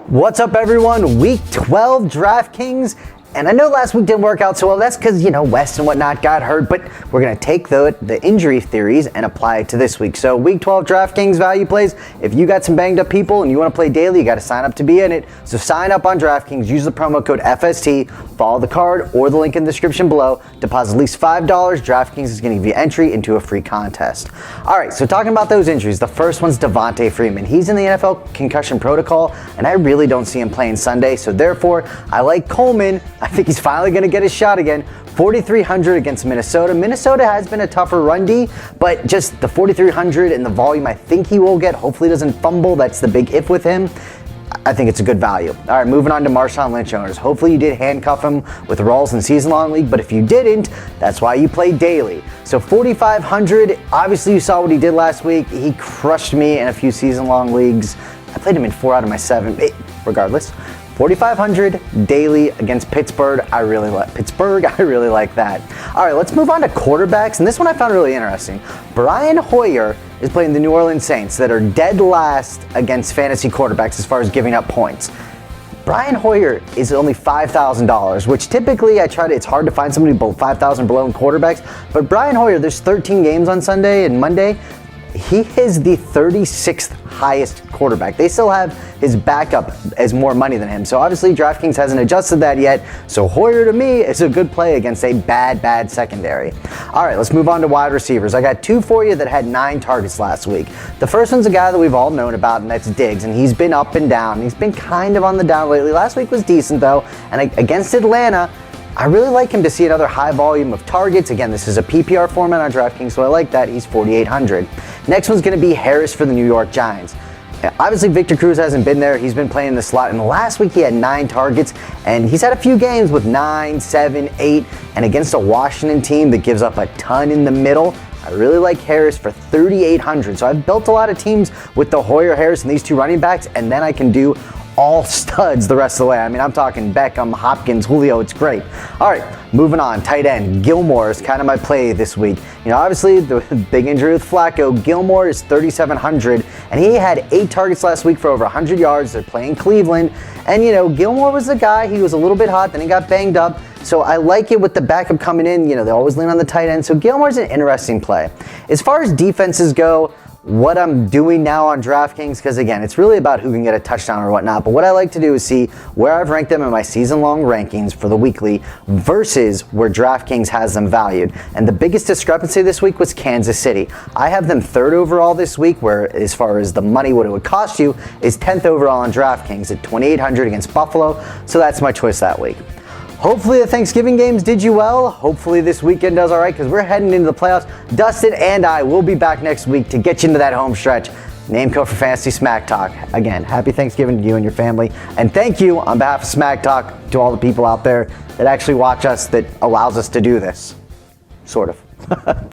What's up, everyone? Week 12 DraftKings. And I know last week didn't work out so well. That's because, West and whatnot got hurt. But we're going to take the injury theories and apply it to this week. So week 12 DraftKings value plays. If you got some banged up people and you want to play daily, you got to sign up to be in it. So sign up on DraftKings. Use the promo code FST. Follow the card or the link in the description below. Deposit at least $5. DraftKings is going to give you entry into a free contest. All right, so talking about those injuries, the first one's Devontae Freeman. He's in the NFL concussion protocol, and I really don't see him playing Sunday. So therefore, I like Coleman. I think he's finally going to get his shot again. 4,300 against Minnesota. Minnesota has been a tougher run D, but just the 4,300 and the volume I think he will get. Hopefully he doesn't fumble. That's the big if with him. I think it's a good value. All right, moving on to Marshawn Lynch owners. Hopefully you did handcuff him with rolls in season-long league, but if you didn't, that's why you play daily. So 4,500, obviously you saw what he did last week. He crushed me in a few season-long leagues. I played him in 4 out of my 7, regardless. 4,500 daily against Pittsburgh. I really like that. All right, let's move on to quarterbacks. And this one I found really interesting. Brian Hoyer is playing the New Orleans Saints that are dead last against fantasy quarterbacks as far as giving up points. Brian Hoyer is only $5,000, which typically it's hard to find somebody below $5,000 below in quarterbacks. But Brian Hoyer, there's 13 games on Sunday and Monday. He is the 36th highest quarterback. They still have his backup as more money than him. So obviously DraftKings hasn't adjusted that yet. So Hoyer to me is a good play against a bad secondary. All right, let's move on to wide receivers. I got 2 for you that had 9 targets last week. The first one's a guy that we've all known about, and that's Diggs. And he's been up and down. He's been kind of on the down lately. Last week was decent though. And against Atlanta, I really like him to see another high volume of targets. Again, this is a PPR format on DraftKings, so I like that. He's 4,800. Next one's going to be Harris for the New York Giants. Obviously, Victor Cruz hasn't been there. He's been playing in the slot. And last week, he had 9 targets. And he's had a few games with 9, 7, 8. And against a Washington team that gives up a ton in the middle, I really like Harris for 3,800. So I've built a lot of teams with the Hoyer, Harris, and these 2 running backs. And then I can do all studs the rest of the way. I mean, I'm talking Beckham, Hopkins, Julio. It's great. All right, moving on. Tight end. Gilmore is kind of my play this week. Obviously, the big injury with Flacco. Gilmore is 3,700, and he had 8 targets last week for over 100 yards. They're playing Cleveland. And, Gilmore was the guy. He was a little bit hot, then he got banged up. So I like it with the backup coming in. They always lean on the tight end. So Gilmore's an interesting play. As far as defenses go, what I'm doing now on DraftKings, because again, it's really about who can get a touchdown or whatnot, but what I like to do is see where I've ranked them in my season-long rankings for the weekly versus where DraftKings has them valued. And the biggest discrepancy this week was Kansas City. I have them 3rd overall this week, where as far as the money, what it would cost you, is 10th overall on DraftKings at 2,800 against Buffalo, so that's my choice that week. Hopefully the Thanksgiving games did you well. Hopefully this weekend does all right, because we're heading into the playoffs. Dustin and I will be back next week to get you into that home stretch. Name code for Fantasy Smack Talk. Again, happy Thanksgiving to you and your family. And thank you on behalf of Smack Talk to all the people out there that actually watch us, that allows us to do this. Sort of.